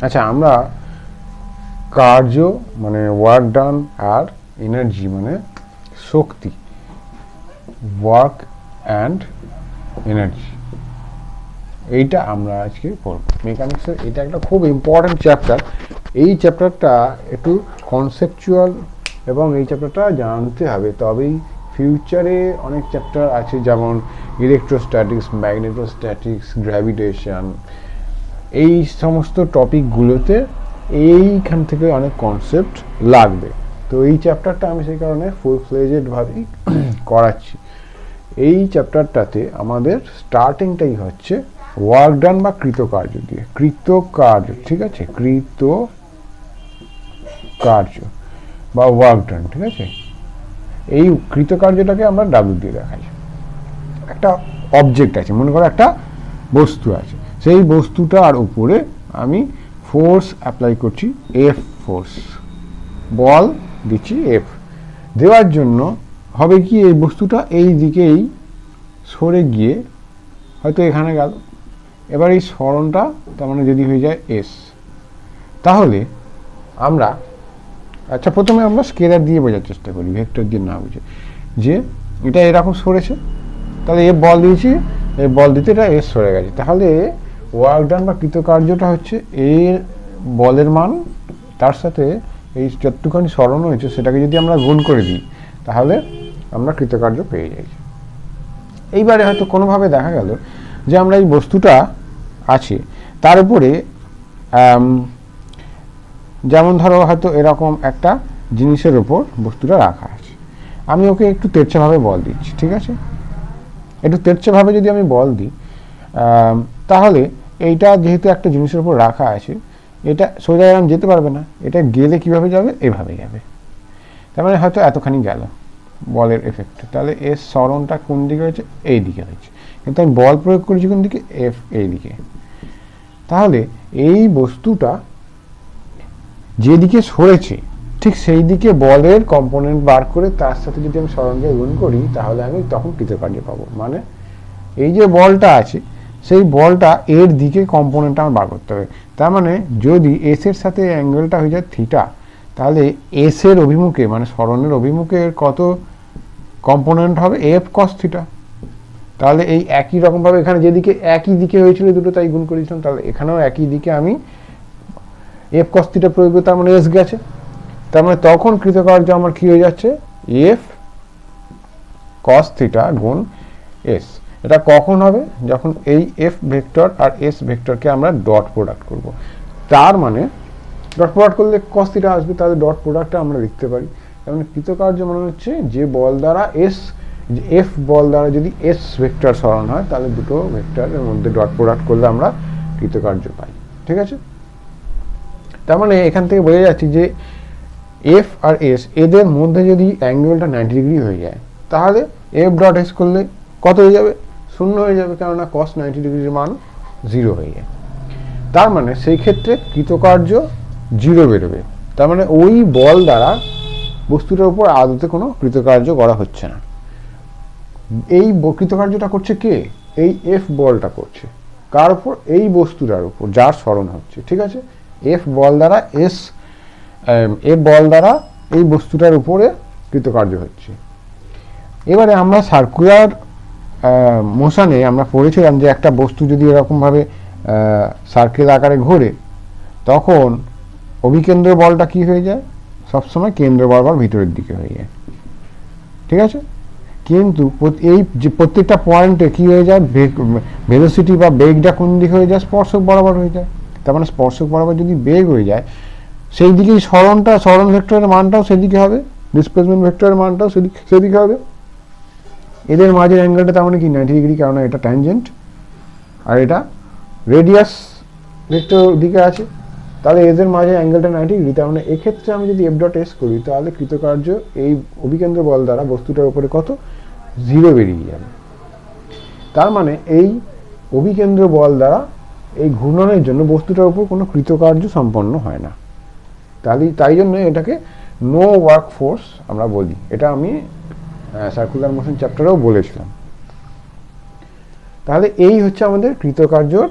আচ্ছা, আমরা কার্য মানে ওয়ার্ক ডান আর এনার্জি মানে শক্তি, ওয়ার্ক অ্যান্ড এনার্জি, এইটা আমরা আজকে পড়ব। মেকানিক্সের এটা একটা খুব ইম্পর্ট্যান্ট চ্যাপ্টার। এই চ্যাপ্টারটা একটু কনসেপচুয়াল এবং এই চ্যাপ্টারটা জানতে হবে, তবেই ফিউচারে অনেক চ্যাপ্টার আছে যেমন ইলেকট্রোস্ট্যাটিক্স, ম্যাগনেটোস্ট্যাটিক্স, গ্র্যাভিটেশন, এই সমস্ত টপিকগুলোতে এইখান থেকে অনেক কনসেপ্ট লাগবে। তো এই চ্যাপ্টারটা আমি সেই কারণে ফুল ফ্লেজেডভাবেই করাচ্ছি। এই চ্যাপ্টারটাতে আমাদের স্টার্টিংটাই হচ্ছে ওয়ার্ক ডান বা কৃতকার্য দিয়ে। কৃতকার্য, ঠিক আছে, কৃতকার্য বা ওয়ার্ক ডান, ঠিক আছে। এই কৃতকার্যটাকে আমরা ডাব্লিউ দিয়ে দেখাই। একটা অবজেক্ট আছে, মনে করো একটা বস্তু আছে, সেই বস্তুটার উপরে আমি ফোর্স অ্যাপ্লাই করছি, এফ ফোর্স, বল দিচ্ছি এফ। দেওয়ার জন্য হবে কি, এই বস্তুটা এই দিকেই সরে গিয়ে হয়তো এখানে গেল। এবার এই সরণটা তার মানে যদি হয়ে যায় এস, তাহলে আমরা, আচ্ছা প্রথমে আমরা স্কেলার দিয়ে বোঝার চেষ্টা করি, ভেক্টর দিয়ে না বুঝে, যে এটা এরকম সরেছে, তাহলে এ বল দিয়েছি, এই বল দিতে এটা এস সরে গেছে। তাহলে ওয়ার্ক ডান বা কৃতকার্যটা হচ্ছে এর বলের মান তার সাথে এই যতটুখানি সরণ হয়েছে সেটাকে যদি আমরা গুণ করে দিই, তাহলে আমরা কৃতকার্য পেয়ে যাই। এইবারে হয়তো কোনোভাবে দেখা গেল যে আমরা এই বস্তুটা আছে তার উপরে, যেমন ধরো হয়তো এরকম একটা জিনিসের ওপর বস্তুটা রাখা আছে, আমি ওকে একটু তেরছাভাবে বল দিচ্ছি, ঠিক আছে। একটু তেরছাভাবে যদি আমি বল দিই, তাহলে এইটা যেহেতু একটা জিনিসের উপর রাখা আছে, এটা সোজা এরকম যেতে পারবে না, এটা গেলে কিভাবে যাবে, এভাবে যাবে। তার মানে হয়তো এতখানি গেল বলের এফেক্টে, তাহলে এর সরণটা কোন দিকে হয়েছে, এই দিকে হয়েছে, কিন্তু আমি বল প্রয়োগ করেছি কোন দিকে, এফ এই দিকে। তাহলে এই বস্তুটা যেদিকে সরেছে ঠিক সেই দিকে বলের কম্পোনেন্ট বার করে তার সাথে যদি আমি সরণকে গুণ করি, তাহলে আমি তখন কৃতকার্য পাবো। মানে এই যে বলটা আছে সেই বলটা এর দিকে কম্পোনেন্টটা আমার বার করতে হবে। তার মানে যদি এস এর সাথে অ্যাঙ্গেলটা হয়ে যায় থিটা, তাহলে এস এর অভিমুখে মানে সরণের অভিমুখে কত কম্পোনেন্ট হবে, এফ কস থিটা। তাহলে এই একই রকমভাবে এখানে যেদিকে একই দিকে হয়েছিল দুটো তাই গুণ করেছিলাম, তাহলে এখানেও একই দিকে আমি এফ কস থিটা প্রয়োগ করে, তার মানে এস গেছে। তার মানে তখন কৃতকার্য আমার কি হয়ে যাচ্ছে, এফ কস থিটা গুণ এস। এটা কখন হবে, যখন এই এফ ভেক্টর আর এস ভেক্টরকে আমরা ডট প্রোডাক্ট করব। তার মানে ডট প্রোডাক্ট করলে কস থিটা আসবে, তাহলে ডট প্রোডাক্টটা আমরা লিখতে পারি। তার মানে কৃতকার্য মনে হচ্ছে যে বল দ্বারা এস, এফ বল দ্বারা যদি এস ভেক্টর সরণ হয়, তাহলে দুটো ভেক্টরের মধ্যে ডট প্রোডাক্ট করলে আমরা কৃতকার্য পাই, ঠিক আছে। তার মানে এখান থেকে বোঝা যাচ্ছে যে এফ আর এস এদের মধ্যে যদি অ্যাঙ্গেলটা 90 ডিগ্রি হয়ে যায়, তাহলে এফ ডট এস করলে কত হয়ে যাবে, 0 হয়ে যাবে, কেননা কস 90 ডিগ্রির মান 0 হয়ে যায়। তার মানে সেই ক্ষেত্রে কৃতকার্য 0 বেরোবে। তার মানে ওই বল দ্বারা বস্তুটার উপর আদতে কোনো কৃতকার্য করা হচ্ছে না। এই কৃতকার্যটা করছে কে, এই এফ বলটা করছে। কার উপর, এই বস্তুটার উপর যার সরণ হচ্ছে, ঠিক আছে। এফ বল দ্বারা এস, এফ বল দ্বারা এই বস্তুটার উপরে কৃতকার্য হচ্ছে। এবারে আমরা সার্কুলার মোশনে আমরা পড়েছিলাম যে একটা বস্তু যদি এরকমভাবে সার্কেল আকারে ঘোরে, তখন অভিকেন্দ্র বলটা কি হয়ে যায়, সবসময় কেন্দ্র বরাবর ভিতরের দিকে হয়ে যায়, ঠিক আছে। কিন্তু এই যে প্রত্যেকটা পয়েন্টে কি হয়ে যায়, ভেলোসিটি বা বেগটা কোন দিকে হয়ে যায়, স্পর্শক বরাবর হয়ে যায়। তার মানে স্পর্শক বরাবর যদি বেগ হয়ে যায়, সেই দিকেই সরণটা, সরণ ভেক্টরের মানটাও সেদিকে হবে, ডিসপ্লেসমেন্ট ভেক্টরের মানটাও সেদিকে হবে। এদের মাঝের অ্যাঙ্গেলটা তার মানে কি 90 ডিগ্রি, কারণ এটা ট্যানজেন্ট আর এটা রেডিয়াস ভেক্টর দিকে আছে, তাহলে এদের মাঝে অ্যাঙ্গেলটা 90 ডিগ্রি। তার মানে এক্ষেত্রে আমি যদি এফ ডট এস করি, তাহলে কৃতকার্য এই অভিকেন্দ্র বল দ্বারা বস্তুটার উপরে কত, 0 বেরিয়ে যাবে। তার মানে এই অভিকেন্দ্র বল দ্বারা এই ঘূর্ণনের জন্য বস্তুটার উপর কোনো কৃতকার্য সম্পন্ন হয় না। তাহলে তাই জন্য এটাকে নো ওয়ার্ক ফোর্স আমরা বলি। এটা আমি সার্কুলার মোশন চ্যাপ্টারেও বলেছিলাম। তাহলে এই হচ্ছে আমাদের কৃতকার্যর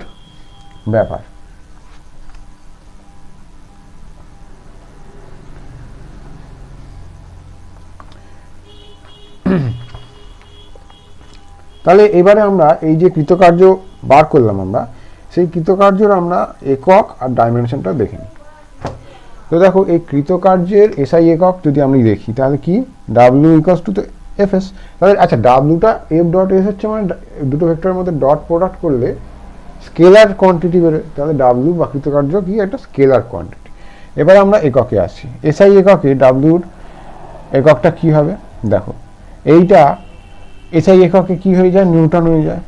ব্যাপার। তাহলে এবারে আমরা এই যে কৃতকার্য বার করলাম, আমরা সেই কৃতকার্যের আমরা একক আর ডাইমেনশনটা দেখে নিই। তো দেখো এই কৃতকার্যের এসআই একক যদি আমি দেখি তাহলে কি ডাব্লিউ ইকুয়ালস টু এফএস। তাহলে আচ্ছা ডাব্লিউটা এফ ডট এস হচ্ছে মানে দুটো ভেক্টরের মধ্যে ডট প্রোডাক্ট করলে স্কেলার কোয়ান্টিটি বেরোয়, তাহলে ডাব্লিউ বা কৃতকার্য কি একটা স্কেলার কোয়ান্টিটি। এবার আমরা এককে আসি, এসআই এককে ডাব্লিউর এককটা কি হবে দেখো, এইটা এসআই এককে কি হয়ে যায় নিউটন হয়ে যায়,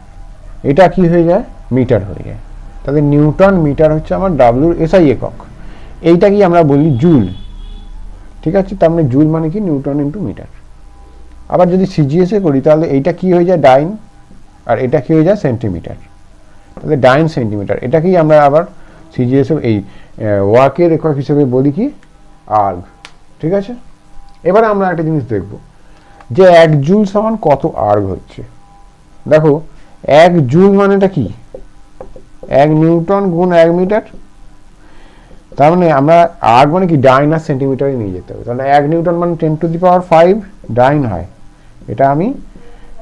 এটা কি হয়ে যায় মিটার হয়ে যায়। তাহলে নিউটন মিটার হচ্ছে আমার ডাব্লিউর এসআই একক, এইটা কি আমরা বলি জুল, ঠিক আছে। তার মানে জুল মানে কি নিউটন ইন্টু মিটার। আবার যদি সিজিএসএ করি তাহলে এইটা কি হয়ে যায় ডাইন, আর এটা কি হয়ে যায় সেন্টিমিটার, তাহলে ডাইন সেন্টিমিটার। এটাকেই আমরা আবার সিজিএসএ এই ওয়ার্কের একক হিসেবে বলি কি আর্গ, ঠিক আছে। এবারে আমরা একটা জিনিস দেখব যে 1 জুল সমান কত আর্গ হচ্ছে। দেখো 1 জুল মানেটা কি 1 নিউটন গুণ 1 মিটার, তার মানে আমরা আর্গ মানে কি ডাইন আর সেন্টিমিটারে নিয়ে যেতে হবে। তাহলে 1 নিউটন মানে 10⁵ ডাইন হয়, এটা আমি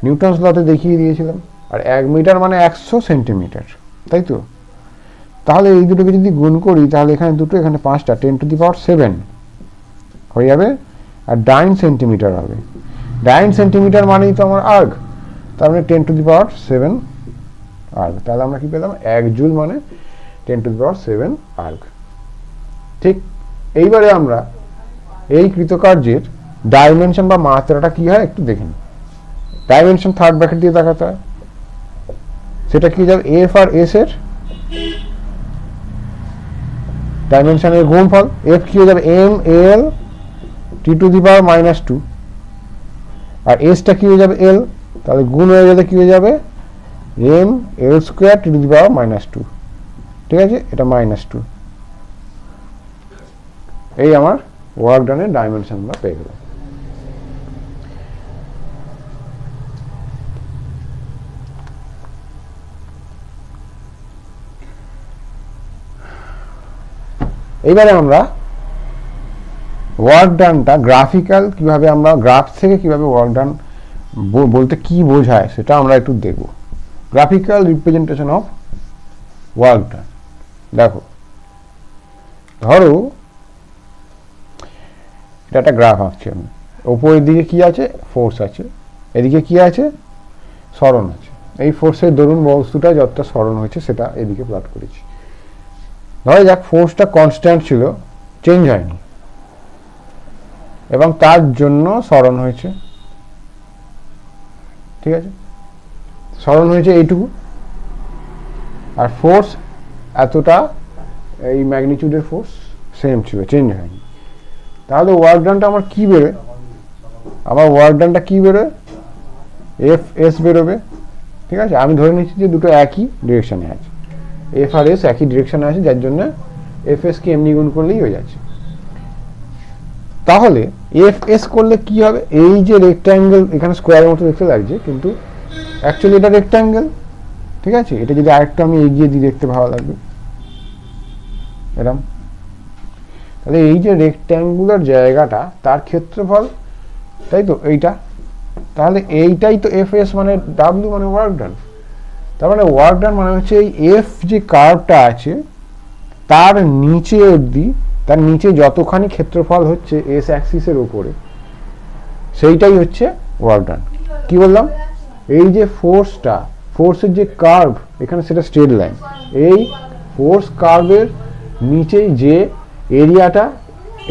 নিউটনস লতে দেখিয়ে দিয়েছিলাম। আর 1 মিটার মানে 100 সেন্টিমিটার, তাই তো। তাহলে এই দুটোকে যদি গুণ করি তাহলে এখানে দুটো এখানে 5টা 10⁷ হয়ে যাবে, আর ডাইন সেন্টিমিটার হবে। ডাইন সেন্টিমিটার মানেই তো আমার আর্গ, তার মানে 10⁷ আর্গ। তাহলে আমরা কি পেলাম 1 জুল মানে 10⁷ আর্গ। ঠিক এইবারে আমরা এই কৃতকার্যের ডাইমেনশন বা মাত্রাটা কি হয় একটু দেখে নিই। ডাইমেনশন থার্ড ব্র্যাকেট দিয়ে দেখাতে হয়, সেটা কি যাবে এফ আর এস এর ডাইমেনশনের গুণফল। এফ কি হয়ে যাবে এম এল T⁻⁻², আর এসটা কি হয়ে যাবে এল, তাহলে গুণ হয়ে গেলে কি হয়ে যাবে এম এল স্কোয়ার T⁻², ঠিক আছে, এটা -2। এই আমার ওয়ার্ক ডানের ডাইমেনশন আমরা পেয়ে গেলাম। এইবারে আমরা ওয়ার্ক ডানটা গ্রাফিক্যাল কিভাবে, আমরা গ্রাফ থেকে কিভাবে ওয়ার্ক ডান বলতে কি বোঝায় সেটা আমরা একটু দেখব। Graphical representation of work done. দেখো ধরো এটা একটা গ্রাফ আঁকছি আমি, ওপরের দিকে কি আছে ফোর্স আছে, এদিকে কি আছে সরণ আছে। এই ফোর্সের দরুন বস্তুটা যতটা সরণ হয়েছে সেটা এদিকে প্লট করেছি। ধরা যাক ফোর্সটা কনস্ট্যান্ট ছিল, চেঞ্জ হয়নি, এবং তার জন্য সরণ হয়েছে, ঠিক আছে, সরণ হয়েছে এইটুকু, আর ফোর্স এতটা, এই ম্যাগনিটিউডের ফোর্স সেম ছিল, চেঞ্জ হয়নি। তাহলে ওয়ার্ক ডানটা আমার কি বেরোয়, আমার ওয়ার্ক ডানটা কি বেরোয় এফ এস বেরোবে, ঠিক আছে। আমি ধরে নিচ্ছি যে দুটো একই ডিরেকশনে আছে, এফ আর এস একই ডিরেকশনে আছে, যার জন্য এফ এস কে এমনি গুণ করলেই হয়ে যাচ্ছে। তাহলে এফ এস করলে কি হবে, এই যে রেক্ট্যাঙ্গেল এখানে স্কোয়ারের মতো দেখতে লাগছে, কিন্তু অ্যাকচুয়ালি এটা রেক্ট্যাঙ্গেল, ঠিক আছে। এটা যদি আরেকটু আমি এগিয়ে দিই দেখতে ভালো লাগবে এরকম। তাহলে এই যে রেক্ট্যাঙ্গুলার জায়গাটা তার ক্ষেত্রফল, তাই তো এইটা, তাহলে এইটাই তো এফ এস মানে ডাব্লিউ মানে ওয়ার্ক ডান। তার মানে ওয়ার্ক ডান মানে হচ্ছে এই এফ যে কার্ভটা আছে তার নিচে অবধি, তার নিচে যতখানি ক্ষেত্রফল হচ্ছে এস অ্যাক্সিসের উপরে, সেইটাই হচ্ছে ওয়ার্ক ডান। কি বললাম, এই যে ফোর্সটা, ফোর্সের যে কার্ভ এখানে সেটা স্ট্রেট লাইন, এই ফোর্স কার্ভের নিচেই যে এরিয়াটা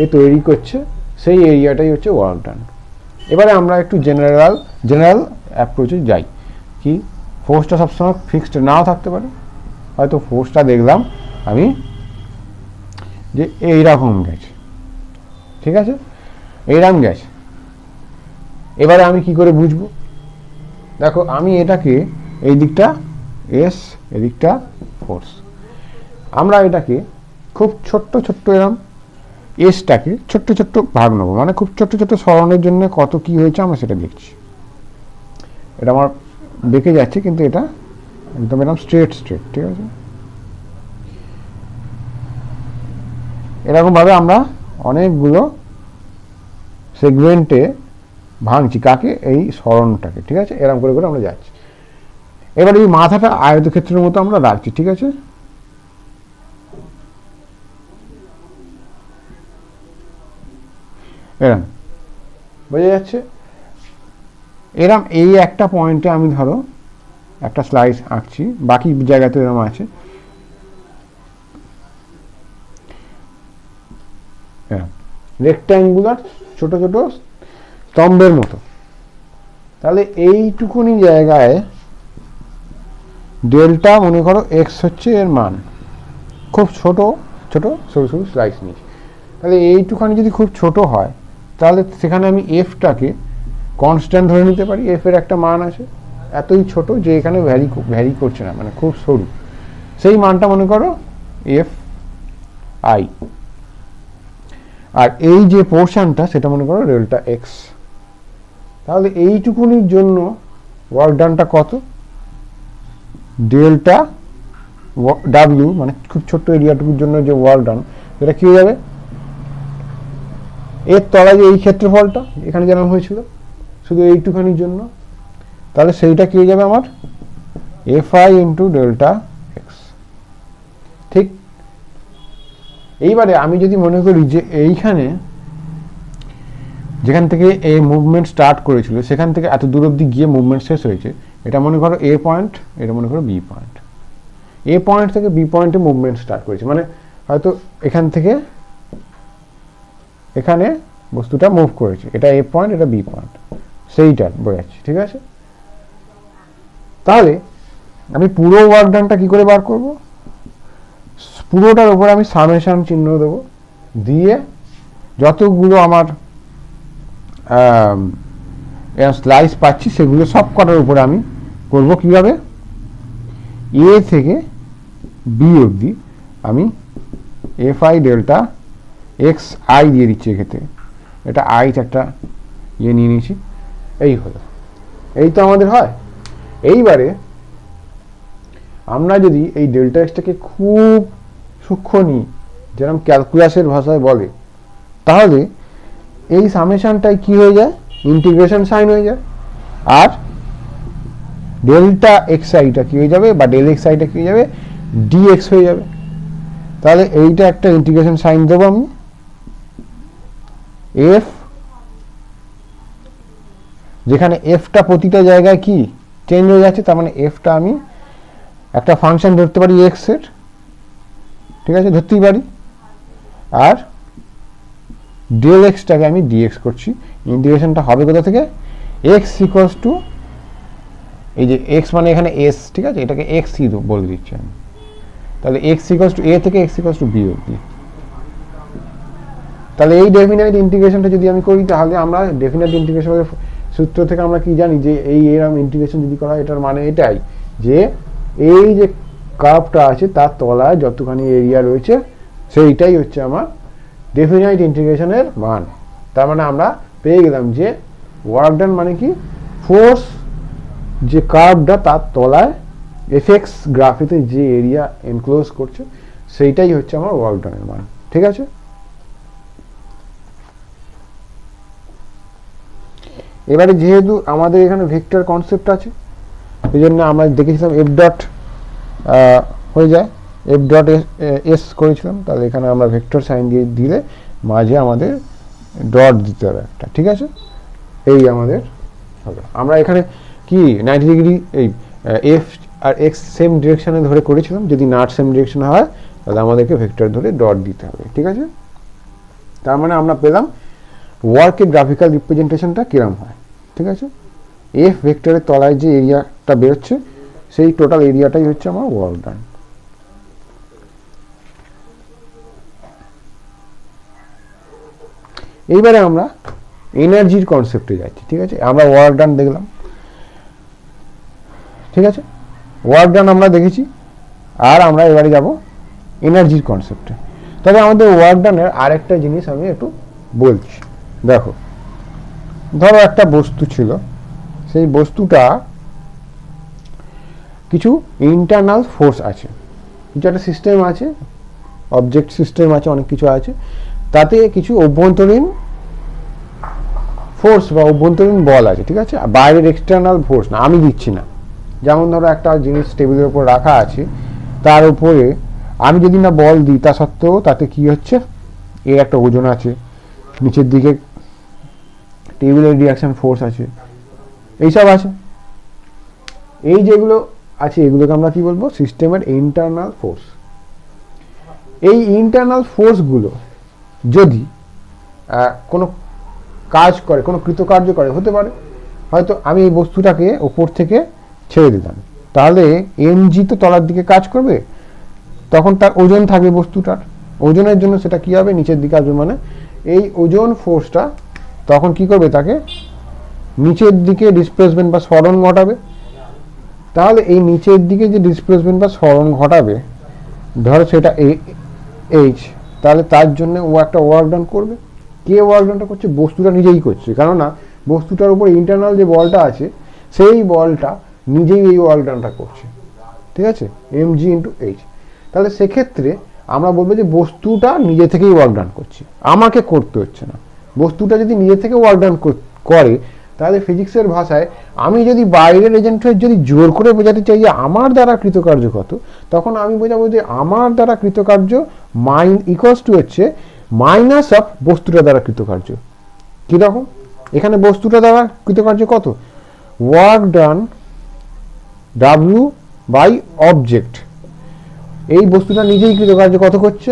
এ তৈরি করছে সেই এরিয়াটাই হচ্ছে ওয়ার্ক ডান। এবারে আমরা একটু জেনারেল অ্যাপ্রোচে যাই। কি ফোর্সটা সবসময় ফিক্সড নাও থাকতে পারে, হয়তো ফোর্সটা দেখলাম আমি যে এইরকম গেছে, ঠিক আছে, এইরকম গেছে। এবারে আমি কি করে বুঝবো, দেখো আমি এটাকে এই দিকটা এস, এদিকটা ফোর্স, আমরা এটাকে খুব ছোট্ট ছোট্ট এরম এসটাকে ছোট্ট ছোট্ট ভাগ নেবো, মানে খুব ছোট্ট ছোট্ট সরণের জন্য কত কি হয়েছে আমরা সেটা দেখছি। এটা আমার বেঁকে যাচ্ছে কিন্তু এটা একদম এরকম স্ট্রেট, ঠিক আছে। এরকম ভাবে আমরা অনেকগুলো সেগমেন্টে ভাঙছি কাকে, এই সরণটাকে, ঠিক আছে, এরকম করে করে আমরা যাচ্ছি। এবার এই মাথাটা আয়তক্ষেত্রের মতো আমরা রাখছি, ঠিক আছে, এরম বোঝা যাচ্ছে। এরম এই একটা পয়েন্টে আমি ধরো একটা স্লাইস আঁকছি, বাকি জায়গাতে এরম আছে, রেক্ট্যাঙ্গুলার ছোট ছোট স্তম্ভের মতো। তাহলে এইটুকুনি জায়গায় ডেল্টা মনে করো এক্স হচ্ছে এর মান, খুব ছোট ছোট সরু সরু স্লাইস নিয়েছি। তাহলে এইটুখানি যদি খুব ছোট হয় তাহলে সেখানে আমি এফটাকে কনস্ট্যান্ট ধরে নিতে পারি, এফ এর একটা মান আছে এতই ছোট যে এখানে ভ্যারি করছে না, মানে খুব সরু, সেই মানটা মনে করো এফ আই। আর এই যে পোর্শনটা সেটা মনে করো ডেল্টা এক্স। তাহলে এইটুকুনির জন্য ওয়ার্ক ডানটা কত, ডেল্টা ডাব্লিউ, মানে খুব ছোট্ট এরিয়াটুকুর জন্য যে ওয়ার্ক ডান, সেটা কি হয়ে যাবে, এর তলায় যে এই ক্ষেত্রফলটা এখানে যেমন হয়েছিল শুধু এইটুখানির জন্য, তাহলে সেইটা কি হয়ে যাবে আমার F I into delta x. ঠিক এইবারে আমি যদি মনে করি যে এইখানে যেখান থেকে এই মুভমেন্ট স্টার্ট করেছিল সেখান থেকে এত দূর অব্দি গিয়ে মুভমেন্ট শেষ হয়েছে, এটা মনে করো এ পয়েন্ট, এটা মনে করো বি পয়েন্ট, এ পয়েন্ট থেকে বি পয়েন্টে মুভমেন্ট স্টার্ট করেছে, মানে হয়তো এখান থেকে এখানে বস্তুটা মুভ করেছে, এটা এ পয়েন্ট এটা বি পয়েন্ট, সেইটা বোঝাচ্ছি, ঠিক আছে। তাহলে আমি পুরো ওয়ার্ক ডানটা কি করে বার করব, পুরোটার উপর আমি সামেশন চিহ্ন দেবো, দিয়ে যতগুলো আমার স্লাইস পাচ্ছি সেগুলো সব কটার উপরে আমি করব কিভাবে, এ থেকে বি অবধি আমি F I delta x I দিয়ে দিচ্ছি, এক্ষেত্রে এটা আইতে একটা ইয়ে নিয়ে নিয়েছি, এই হলো, এই তো আমাদের হয়। এইবারে আমরা যদি এই ডেল্টা এক্সটাকে খুব সূক্ষ্ম নিই, যেরকম ক্যালকুলাসের ভাষায় বলে, তাহলে এই সামেশনটাই কি হয়ে যায়, ইন্টিগ্রেশন সাইন হয়ে যায়, আর ডেল্টা এক্স আইটা কি হয়ে যাবে, বা ডেল এক্স আইটা কি হয়ে যাবে, ডিএক্স হয়ে যাবে। তাহলে এইটা একটা ইন্টিগ্রেশন সাইন দেবো আমি, এফ, যেখানে এফটা প্রতিটা জায়গায় কি চেঞ্জ হয়ে যাচ্ছে, তার মানে এফটা আমি একটা ফাংশন ধরতে পারি এক্স এর, ঠিক আছে, ধরতেই পারি, আর ডেল এক্সটাকে আমি ডিএক্স করছি। ইন্টিগ্রেশনটা হবে কোথা থেকে, এক্স ইকুয়ালস টু, এই যে এক্স মানে এখানে এস, ঠিক আছে, এটাকে এক্স ই বলে দিচ্ছি আমি, তাহলে এক্স ইকুয়ালস টু এ থেকে এক্স ইকুয়ালস টু বি অবধি। তাহলে এই ডেফিনাইট ইন্টিগ্রেশনটা যদি আমি করি, তাহলে আমরা ডেফিনাইট ইন্টিগ্রেশনের সূত্র থেকে আমরা কি জানি যে এই এরকম ইন্টিগ্রেশন যদি করা হয়, এটার মানে এটাই যে এই যে কার্ভটা আছে তার তলায় যতখানি এরিয়া রয়েছে সেইটাই হচ্ছে আমার ডেফিনাইট ইন্টিগ্রেশনের মান। তার মানে আমরা পেয়ে গেলাম যে ওয়ার্ক ডান মানে কি, ফোর্স যে কার্ভটা তার তলায় এফএক্স গ্রাফিতে যে এরিয়া এনক্লোজ করছে সেইটাই হচ্ছে আমার ওয়ার্ক ডানের মান, ঠিক আছে। এবারে যেহেতু আমাদের এখানে ভেক্টর কনসেপ্ট আছে, এই জন্য আমরা দেখেছিলাম এফ ডট হয়ে যায়, এফ ডট এস করেছিলাম, তাহলে এখানে আমরা ভেক্টর সাইন দিয়ে দিলে মাঝে আমাদের ডট দিতে হবে একটা, ঠিক আছে, এই আমাদের হবে। আমরা এখানে কি 90 ডিগ্রি এই এফ আর এক্স সেম ডিরেকশনে ধরে করেছিলাম, যদি নট সেম ডিরেকশন হয় তাহলে আমাদেরকে ভেক্টর ধরে ডট দিতে হবে, ঠিক আছে। তার মানে আমরা পেলাম ওয়ার্কের গ্রাফিক্যাল রিপ্রেজেন্টেশনটা কিরম হয়, ঠিক আছে। এফ ভেক্টরের তলায় যে এরিয়াটা বেরোচ্ছে সেই টোটাল এরিয়াটাই হচ্ছে আমার ওয়ার্ক ডান। এইবারে আমরা এনার্জির কনসেপ্টে যাচ্ছি, ঠিক আছে। আমরা ওয়ার্ক ডান দেখলাম, ঠিক আছে, ওয়ার্ক ডান আমরা দেখেছি, আর আমরা এবারে যাব এনার্জির কনসেপ্টে। তবে আমাদের ওয়ার্ক ডানের আরেকটা জিনিস আমি একটু বলছি। দেখো, ধরো একটা বস্তু ছিল, সেই বস্তুটা কিছু ইন্টারনাল ফোর্স আছে, কিছু একটা সিস্টেম আছে, অবজেক্ট সিস্টেম আছে, অনেক কিছু আছে, তাতে কিছু অভ্যন্তরীণ ফোর্স বা অভ্যন্তরীণ বল আছে, ঠিক আছে, বাইরের এক্সটার্নাল ফোর্স না, আমি দিচ্ছি না। যেমন ধরো একটা জিনিস টেবিলের উপর রাখা আছে, তার উপরে আমি যদি না বল দিই, তা সত্ত্বেও তাতে কি হচ্ছে, এর একটা ওজন আছে, নিচের দিকে টেবিলের রিয়াকশন ফোর্স আছে, এইসব আছে। এই যেগুলো আছে এগুলোকে আমরা কি বলবো, সিস্টেমের ইন্টারনাল ফোর্স। এই ইন্টারনাল ফোর্সগুলো যদি কোনো কাজ করে, কোনো কৃতকার্য করে, হতে পারে হয়তো আমি এই বস্তুটাকে ওপর থেকে ছেড়ে দিলাম, তাহলে এমজি তো তলার দিকে কাজ করবে, তখন তার ওজন থাকবে বস্তুটার, ওজনের জন্য সেটা কি হবে, নিচের দিকে আসবে, মানে এই ওজন ফোর্সটা তখন কি করবে, তাকে নিচের দিকে ডিসপ্লেসমেন্ট বা সরণ ঘটাবে। তাহলে এই নিচের দিকে যে ডিসপ্লেসমেন্ট বা সরণ ঘটাবে, ধরো সেটা এইচ, তাহলে তার জন্য ও একটা ওয়ার্ক ডান করবে। কে ওয়ার্ক ডানটা করছে, বস্তুটা নিজেই করছে, কেননা বস্তুটার উপর ইন্টারনাল যে বলটা আছে সেই বলটা নিজেই এই ওয়ার্ক ডানটা করছে, ঠিক আছে, mg ইন্টু এইচ। তাহলে সেক্ষেত্রে আমরা বলবো যে বস্তুটা নিজে থেকেই ওয়ার্ক ডান করছে, আমাকে করতে হচ্ছে না। বস্তুটা যদি নিজে থেকে ওয়ার্ক ডান করে, তাহলে ফিজিক্সের ভাষায় আমি যদি বাইরের এজেন্টের যদি জোর করে বোঝাতে চাই যে আমার দ্বারা কৃতকার্য কত, তখন আমি বোঝাবো যে আমার দ্বারা কৃতকার্য ইকুয়ালস টু হচ্ছে মাইনাস অফ বস্তুটা দ্বারা কৃতকার্য। কিরকম, এখানে বস্তুটা দ্বারা কৃতকার্য কত, work done W by object, এই বস্তুটা নিজেই কৃতকার্য কত করছে,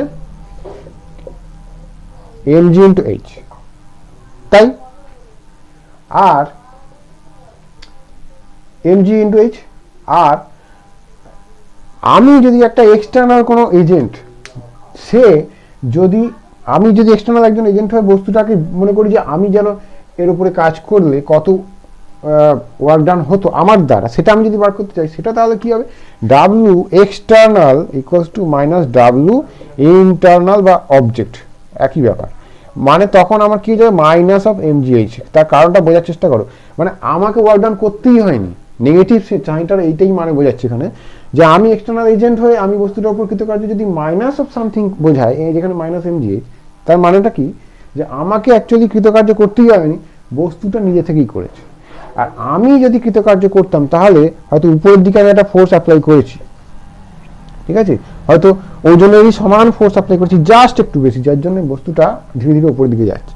mg ইন্টু এইচ, তাই। আর mg ইন্টু এইচ, আর আমি যদি একটা এক্সটার্নাল কোনো এজেন্ট, সে যদি আমি যদি এক্সটার্নাল একজন এজেন্ট হয়ে বস্তুটাকে মনে করি যে আমি যেন এর উপরে কাজ করলে কত ওয়ার্ক ডান হতো আমার দ্বারা, সেটা আমি যদি বার করতে চাই, সেটা তাহলে কি হবে, W external equals to minus W internal বা অবজেক্ট, একই ব্যাপার। মানে তখন আমার কি যাবে, মাইনাস অফ mgh। তার কারণটা বোঝার চেষ্টা করো, মানে আমাকে ওয়ার্ক ডান করতেই হয়নি, নেগেটিভ সাইনটার এইটাই মানে বোঝাচ্ছে এখানে, যে আমি এক্সটার্নাল এজেন্ট হয়ে আমি বস্তুটার উপর কৃতকার্য যদি মাইনাস অফ সামথিং বোঝায়, যেখানে মাইনাস mgh, তার মানেটা কি, যে আমাকে অ্যাকচুয়ালি কৃতকার্য করতেই হয়নি, বস্তুটা নিজে থেকেই করেছে। আর আমি যদি কৃতকার্য করতাম, তাহলে হয়তো উপরের দিকে আমি একটা ফোর্স অ্যাপ্লাই করেছি, ঠিক আছে, হয়তো ওজনেরই সমান ফোর্স অ্যাপ্লাই করছি, জাস্ট একটু বেশি, যার জন্য বস্তুটা ধীরে ধীরে উপরের দিকে যাচ্ছে।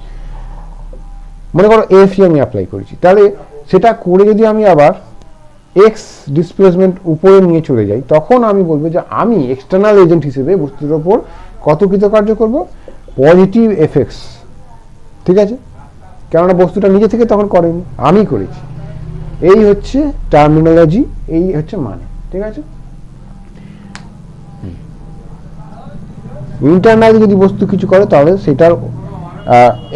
মনে করো এফ আমি অ্যাপ্লাই করেছি, তাহলে সেটা করে যদি আমি আবার এক্স ডিসপ্লেসমেন্ট উপরে নিয়ে চলে যাই, তখন আমি বলবো যে আমি এক্সটার্নাল এজেন্ট হিসেবে বস্তুর ওপর কত কৃতকার্য করব, পজিটিভ এফেক্টস, ঠিক আছে, কেননা বস্তুটা নিজে থেকে তখন করেনি, আমি করেছি। এই হচ্ছে টার্মিনোলজি, এই হচ্ছে মানে, ঠিক আছে। ইন্টারনালি যদি বস্তু কিছু করে, তাহলে সেটার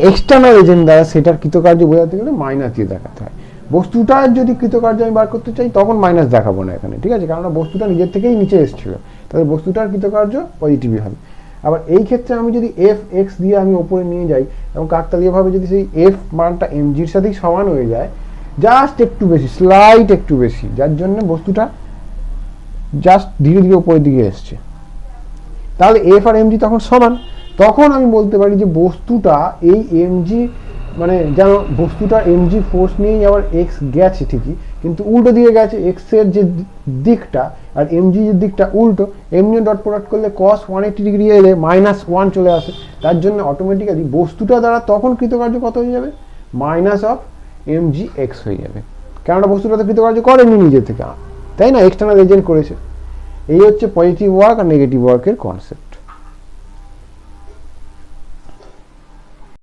এক্সটার্নাল এজেন্ট দ্বারা সেটার কৃতকার্য বোঝাতে গেলে মাইনাস দিয়ে দেখাতে হয়। বস্তুটার যদি কৃতকার্য আমি বার করতে চাই, তখন মাইনাস দেখাবো না এখানে, ঠিক আছে, কারণ বস্তুটা নিজের থেকেই নিচে এসেছিল, তাহলে বস্তুটার কৃতকার্য পজিটিভই হবে। আবার এই ক্ষেত্রে আমি যদি এফ এক্স দিয়ে আমি ওপরে নিয়ে যাই এবং কাকতালীয়ভাবে যদি সেই এফ মানটা mgর সাথেই সমান হয়ে যায়, জাস্ট একটু বেশি, স্লাইট একটু বেশি, যার জন্য বস্তুটা জাস্ট ধীরে ধীরে উপরের দিকে এসছে, তাহলে এফ আর mg তখন সমান। তখন আমি বলতে পারি যে বস্তুটা এই mg, মানে যেন বস্তুটা mg ফোর্স নিয়েই আবার এক্স গেছে ঠিকই, কিন্তু উল্টো দিকে গেছে, এক্স এর যে দিকটা আর mg এর দিকটা উল্টো, এমনি ডট প্রোডাক্ট করলে cos 180 ডিগ্রি এলে -1 চলে আসে, তার জন্য অটোমেটিক্যালি বস্তুটা দ্বারা তখন কৃতকার্য কত হয়ে যাবে, মাইনাস অফ mg এক্স হয়ে যাবে, কেননা বস্তুটা তো কৃতকার্য করেনি নিজে থেকে, তাই না, এক্সটার্নাল এজেন্ট করেছে। এই হচ্ছে পজিটিভ ওয়ার্ক আর নেগেটিভ ওয়ার্কের কনসেপ্ট।